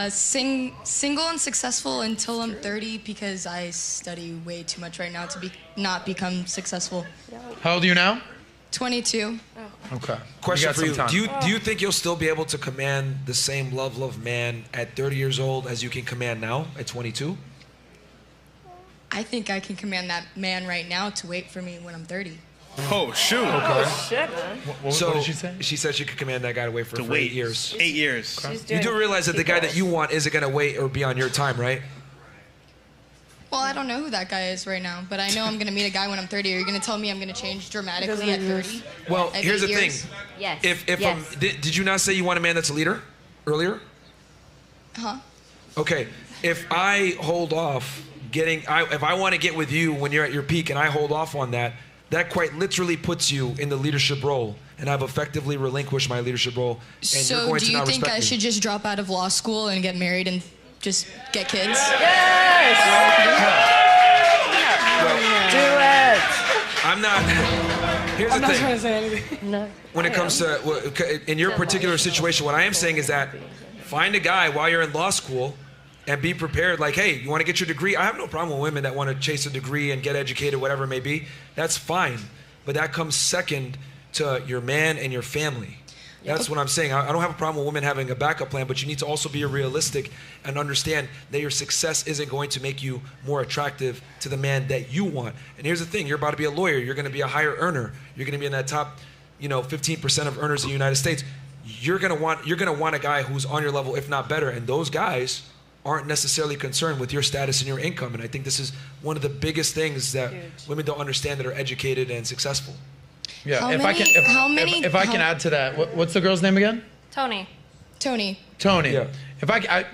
Single and successful until I'm 30 because I study way too much right now to not become successful. How old are you now? 22. Okay. Question for you. Do you think you'll still be able to command the same level of man at 30 years old as you can command now at 22? I think I can command that man right now to wait for me when I'm 30. Oh, shoot. Okay. Oh, shit, man. What did she say? She said she could command that guy to wait for 8 years. 8 years. You do realize that the guy that you want isn't going to wait or be on your time, right? Well, I don't know who that guy is right now, but I know I'm going to meet a guy when I'm 30. Are you going to tell me I'm going to change dramatically at 30? Well, At here's the 8 thing. years? Yes. If did you not say you want a man that's a leader earlier? Huh? Okay. If I hold off if I want to get with you when you're at your peak and I hold off on that, that quite literally puts you in the leadership role, and I've effectively relinquished my leadership role. And So you're going do to you not think respect I me. should just drop out of law school and get married and just get kids? Yes! Do it! I'm not. Here's I'm the not thing. trying to say anything. No. When it comes to, in your particular situation, what I am saying is that find a guy while you're in law school and be prepared. Like, hey, you want to get your degree? I have no problem with women that want to chase a degree and get educated, whatever it may be. That's fine. But that comes second to your man and your family. That's what I'm saying. I don't have a problem with women having a backup plan, but you need to also be realistic and understand that your success isn't going to make you more attractive to the man that you want. And here's the thing. You're about to be a lawyer. You're going to be a higher earner. You're going to be in that top, 15% of earners in the United States. You're going to want a guy who's on your level, if not better. And those guys aren't necessarily concerned with your status and your income. And I think this is one of the biggest things that women don't understand that are educated and successful. Yeah, if I can add to that, what's the girl's name again? Tony. Tony. Yeah.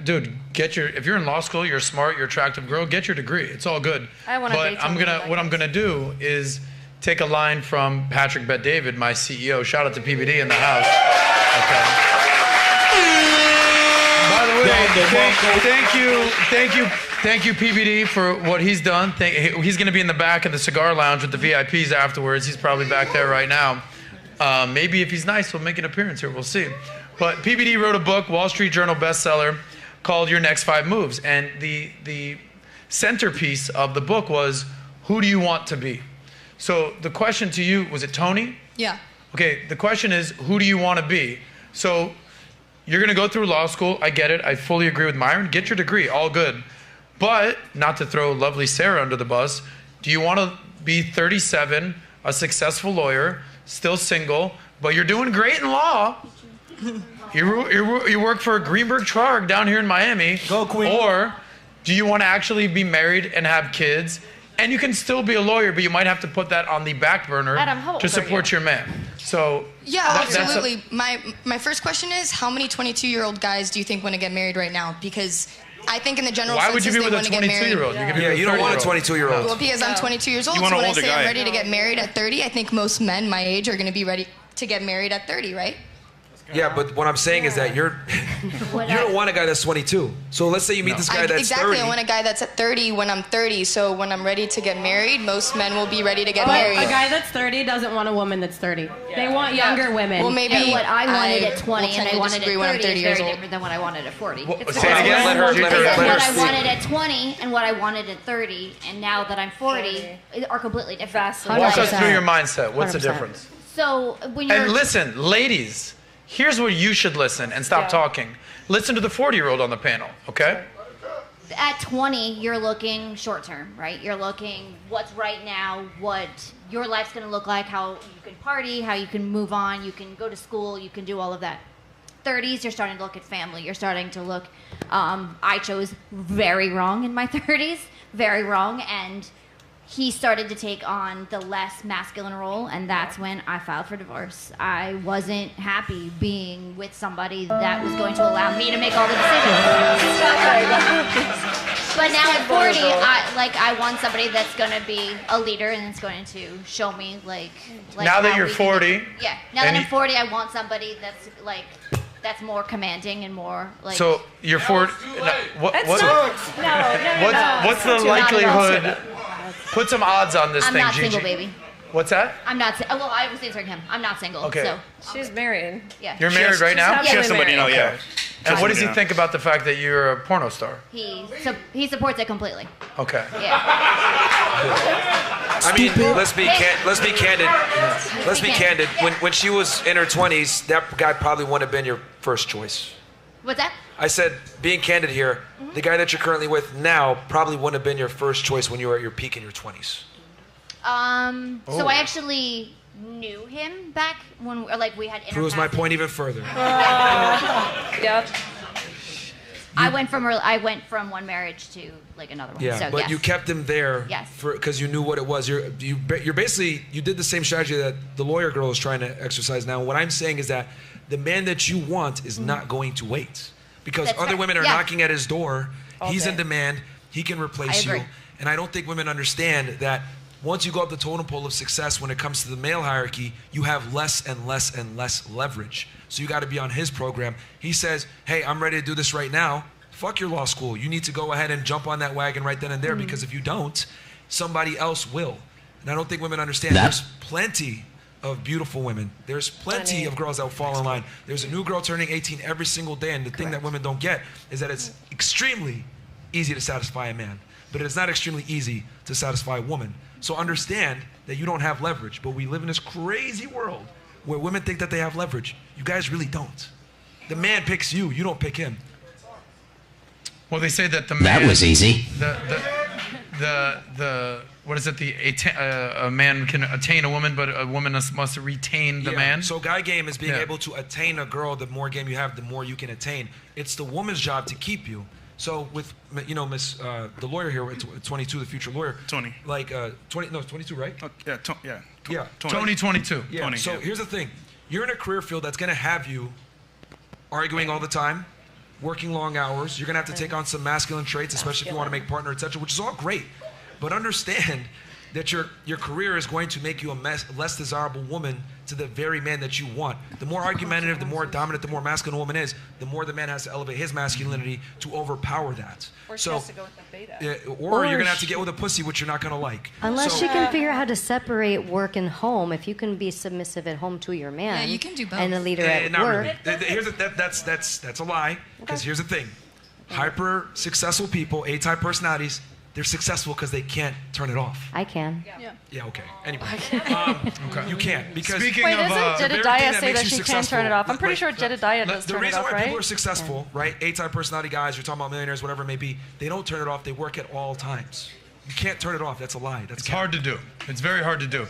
Dude, if you're in law school, you're smart, you're an attractive girl, get your degree. It's all good. I want to date Tony. What I'm gonna do is take a line from Patrick Bet-David, my CEO. Shout out to PBD in the house. Okay. By the way, thank you, PBD, for what he's done. He's going to be in the back of the cigar lounge with the VIPs afterwards. He's probably back there right now. Maybe if he's nice, he'll make an appearance here. We'll see. But PBD wrote a book, Wall Street Journal bestseller, called Your Next 5 Moves. And the centerpiece of the book was, who do you want to be? So the question to you, was it Tony? Yeah. Okay, the question is, who do you want to be? So you're going to go through law school. I get it. I fully agree with Myron. Get your degree. All good. But, not to throw lovely Sarah under the bus, do you want to be 37, a successful lawyer, still single, but you're doing great in law? You work for Greenberg Traurig down here in Miami. Go, Queen. Or do you want to actually be married and have kids? And you can still be a lawyer, but you might have to put that on the back burner to support your man. So yeah, absolutely. My first question is, how many 22-year-old guys do you think want to get married right now? Because I think in the general why would you census, be with they a want to get married. 22-year-old? You don't want a 22-year-old. Well, because I'm 22 years old, You so want an when I older say guy. I'm ready to get married at 30, I think most men my age are going to be ready to get married at 30, right? Yeah, but what I'm saying is that you don't want a guy that's 22. So let's say you meet this guy that's 30. I want a guy that's at 30 when I'm 30. So when I'm ready to get married, most men will be ready to get married. A guy that's 30 doesn't want a woman that's 30. They want younger women. Well, maybe And what I wanted at 20 will and I to wanted at 30 disagree when I'm 30 is years very old. different than what I wanted at 40. Say It's it again. Let her what I speak. wanted at 20 and what I wanted at 30 and now that I'm 40 are completely different. Walk us 100%. through your mindset. What's the 100%. difference? So when you're... And listen, ladies, here's where you should listen and stop talking. Listen to the 40-year-old on the panel, okay? At 20, you're looking short term, right? You're looking what's right now, what your life's going to look like, how you can party, how you can move on, you can go to school, you can do all of that. 30s, you're starting to look at family. You're starting to look... I chose very wrong in my 30s, very wrong, and he started to take on the less masculine role, and that's when I filed for divorce. I wasn't happy being with somebody that was going to allow me to make all the decisions. But now at 40, I want somebody that's going to be a leader and it's going to show me like now that how you're we can 40, do- yeah. Now that I'm 40, I want somebody that's that's more commanding and more like. so you're 40. What's the Not likelihood? Put some odds on this I'm thing, not Gigi. single, baby. What's that? I'm not. Well, I was answering him. I'm not single. Okay. So She's married. yeah. You're married right now? happily She has somebody married. now, yeah. And what does he think about the fact that you're a porno star? He supports it completely. Okay. Yeah. I mean, let's be candid. Let's be candid. When she was in her 20s, that guy probably wouldn't have been your first choice. What's that? I said, being candid here, the guy that you're currently with now probably wouldn't have been your first choice when you were at your peak in your 20s. So I actually knew him back when, we had interpassing. Proves my point even further. Yep. I went from one marriage to another one. Yeah, so, but yes. you kept him there Yes. because you knew what it was. You're basically, you did the same strategy that the lawyer girl is trying to exercise now. What I'm saying is that the man that you want is not going to wait because That's other fair. women are Yeah. knocking at his door. He's in day. demand. He can replace I agree. you. And I don't think women understand that once you go up the totem pole of success when it comes to the male hierarchy, you have less and less and less leverage. So you got to be on his program. He says, hey, I'm ready to do this right now. Fuck your law school. You need to go ahead and jump on that wagon right then and there because if you don't, somebody else will. And I don't think women understand there's plenty of beautiful women. There's plenty of girls that will fall in line. There's a new girl turning 18 every single day, and the thing that women don't get is that it's extremely easy to satisfy a man, but it's not extremely easy to satisfy a woman. So understand that you don't have leverage, but we live in this crazy world where women think that they have leverage. You guys really don't. The man picks you, you don't pick him. Well, they say that the man. That was easy. The what is it? A man can attain a woman, but a woman must retain the man. So guy game is being able to attain a girl. The more game you have, the more you can attain. It's the woman's job to keep you. So with Miss the lawyer here, 22, the future lawyer. 20. 22, right? Yeah. 22. Yeah. 20, So here's the thing: you're in a career field that's gonna have you arguing all the time, working long hours. You're gonna have to take on some masculine traits, especially if you want to make partner, etc., which is all great. But understand that your career is going to make you a less desirable woman to the very man that you want. The more argumentative, the more dominant, the more masculine a woman is, the more the man has to elevate his masculinity to overpower that. Or she has to go with the beta. Or you're gonna have to get with a pussy, which you're not gonna like. Unless So- you can figure out how to separate work and home. If you can be submissive at home to your man, Yeah, you can do both. and a leader at not work. really. That's a lie. Because here's the thing: hyper successful people, A-type personalities, they're successful because they can't turn it off. I can. Yeah, okay. Anyway, you can't because Speaking Wait, of, doesn't the very thing Jedediah that say makes that you she can successful- turn it off? I'm pretty wait, sure Jedediah does the turn it reason off, why right? people are successful, right? A-type personality guys, you're talking about millionaires, whatever it may be, they don't turn it off. They work at all times. You can't turn it off. That's a lie. That's it's hard to do. It's very hard to do.